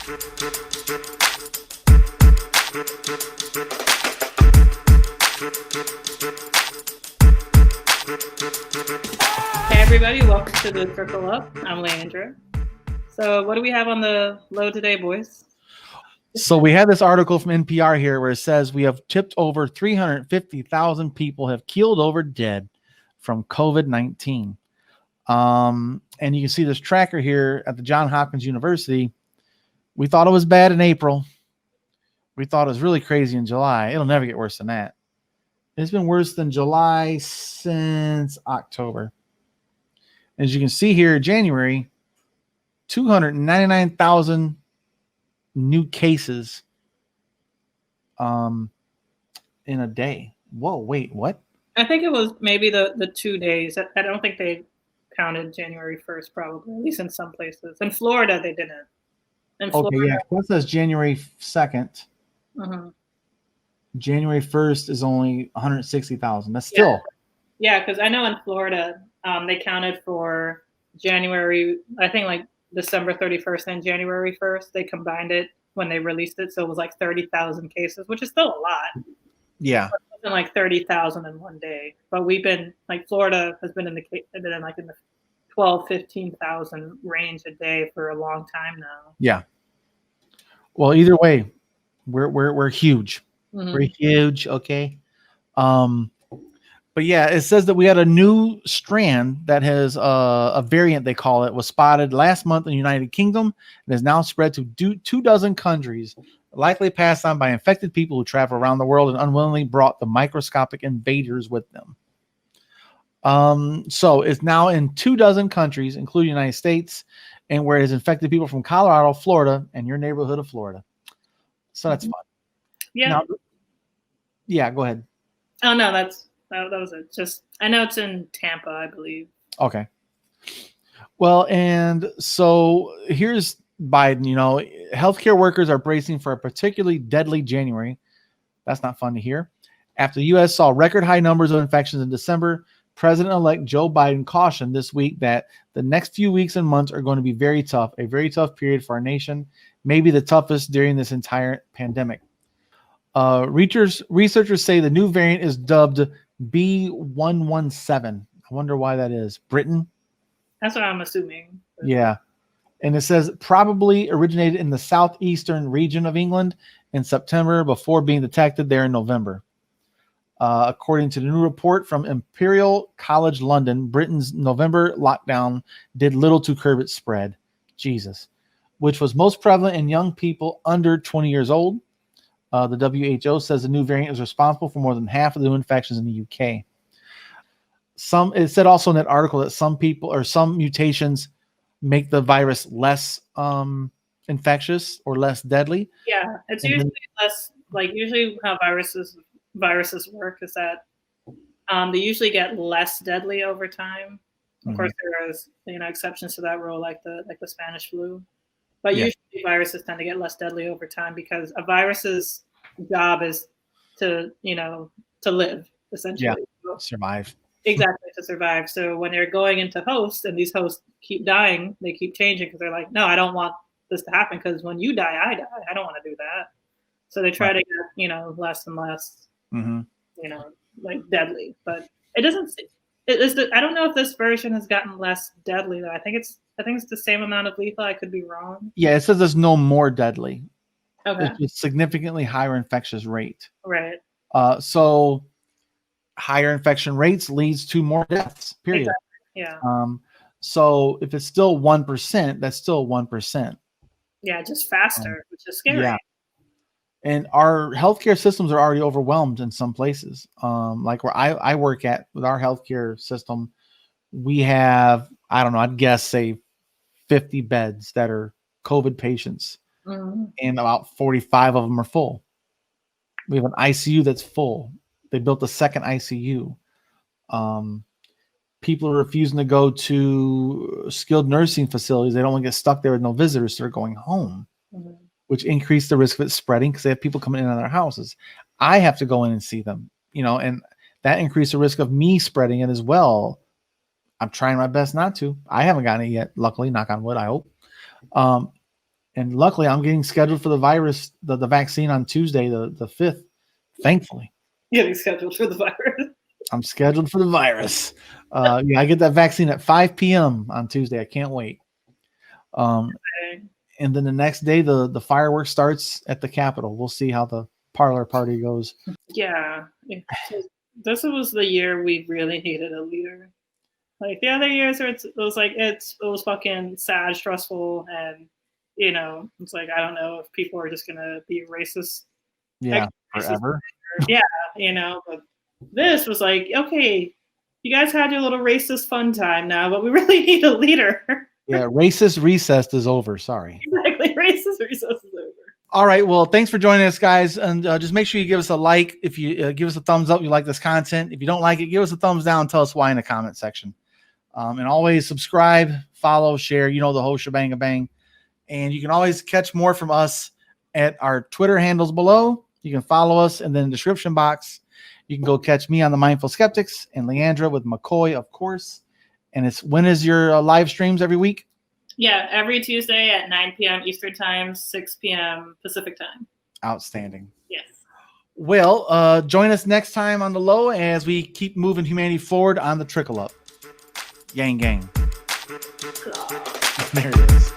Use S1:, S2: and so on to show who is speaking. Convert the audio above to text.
S1: Hey everybody, welcome to the Trickle Up. I'm Leandra. So what do we have on the load today, boys?
S2: So we have this article from NPR here where it says we have tipped over 350,000 people have keeled over dead from COVID-19. And you can see this tracker here at the Johns Hopkins University. We thought it was bad in April. We thought it was really crazy in July. It'll never get worse than that. It's been worse than July since October. As you can see here, January, 299,000 new cases in a day. Whoa, wait, what?
S1: I think it was maybe the 2 days. I don't think they counted January 1st, probably, at least in some places. In Florida, they didn't. In Florida,
S2: Okay, yeah, that says January 2nd.
S1: Mm-hmm.
S2: January 1st is only 160,000. That's still.
S1: Yeah, because I know in Florida, they counted for January, I think like December 31st and January 1st. They combined it when they released it. So it was like 30,000 cases, which is still a lot.
S2: Yeah.
S1: But it wasn't like 30,000 in one day. But we've been, like Florida has been in the 12, 15,000 range a day for a long time now.
S2: Yeah. Well, either way, we're huge.
S1: Mm-hmm.
S2: We're huge, okay? But yeah, it says that we had a new strand that has a variant, they call it, was spotted last month in the United Kingdom and has now spread to 24 countries, likely passed on by infected people who travel around the world and unwillingly brought the microscopic invaders with them. So it's now in 24 countries, including the United States, and where it has infected people from Colorado, Florida, and your neighborhood of Florida. So that's fun.
S1: Yeah.
S2: Now, yeah, go ahead.
S1: Oh, no, that was it. Just, I know it's in Tampa, I believe.
S2: Okay. Well, and so here's Biden. You know, healthcare workers are bracing for a particularly deadly January. That's not fun to hear. After the U.S. saw record high numbers of infections in December, President-elect Joe Biden cautioned this week that the next few weeks and months are going to be very tough, a very tough period for our nation, maybe the toughest during this entire pandemic. Researchers say the new variant is dubbed B117. I wonder why that is. Britain?
S1: That's what I'm assuming.
S2: Yeah. And it says probably originated in the southeastern region of England in September before being detected there in November. According to the new report from Imperial College London, Britain's November lockdown did little to curb its spread. Jesus. Which was most prevalent in young people under 20 years old. The WHO says the new variant is responsible for more than half of the new infections in the UK. It said also in that article that some people or some mutations make the virus less infectious or less deadly.
S1: Yeah, it's usually less, like usually how viruses work is that they usually get less deadly over time. Of course, there is exceptions to that rule, like the Spanish flu. But usually viruses tend to get less deadly over time because a virus's job is to live, essentially.
S2: Yeah, survive.
S1: Exactly, to survive. So when they're going into hosts and these hosts keep dying, they keep changing because they're like, no, I don't want this to happen because when you die, I die. I don't want to do that. So they try to get, less and less, like deadly. But it doesn't. I don't know if this version has gotten less deadly though. I think it's the same amount of lethal. I could be wrong.
S2: Yeah, it says there's no more deadly.
S1: Okay.
S2: It's a significantly higher infectious rate.
S1: Right.
S2: So higher infection rates leads to more deaths. Period.
S1: Exactly. Yeah.
S2: So if it's still 1%, that's still 1%.
S1: Yeah, just faster, which is scary. Yeah.
S2: And our healthcare systems are already overwhelmed in some places. Like where I work at with our healthcare system, we have, I don't know, I'd guess say 50 beds that are COVID patients, and about 45 of them are full. We have an ICU that's full. They built a second ICU. People are refusing to go to skilled nursing facilities. They don't want to get stuck there with no visitors, so they're going home, which increased the risk of it spreading because they have people coming in on their houses. I have to go in and see them, and that increased the risk of me spreading it as well. I'm trying my best not to. I haven't gotten it yet, luckily, knock on wood, I hope. And luckily, I'm getting scheduled for the vaccine on Tuesday, the 5th, thankfully.
S1: Getting scheduled for the virus.
S2: I'm scheduled for the virus. I get that vaccine at 5 p.m. on Tuesday. I can't wait.
S1: Okay.
S2: And then the next day, the fireworks starts at the Capitol. We'll see how the parlor party goes.
S1: Yeah. This was the year we really needed a leader. Like the other years, it was fucking sad, stressful, and it's like I don't know if people are just gonna be racist.
S2: Yeah, forever.
S1: Yeah, but this was like, okay, you guys had your little racist fun time now, but we really need a leader.
S2: Yeah, racist recess is over. Sorry.
S1: Exactly, racist recess is over.
S2: All right. Well, thanks for joining us, guys. And just make sure you give us a like. If you give us a thumbs up, you like this content. If you don't like it, give us a thumbs down. Tell us why in the comment section. And always subscribe, follow, share. The whole shebang bang. And you can always catch more from us at our Twitter handles below. You can follow us, and then in the description box, you can go catch me on the Mindful Skeptics and Leandra with MCOY, of course. And when is your live streams every week?
S1: Yeah, every Tuesday at 9 p.m. Eastern Time, 6 p.m. Pacific Time. Outstanding. Yes.
S2: Well, join us next time on The Low as we keep moving humanity forward on the Trickle Up. Yang gang. There it is.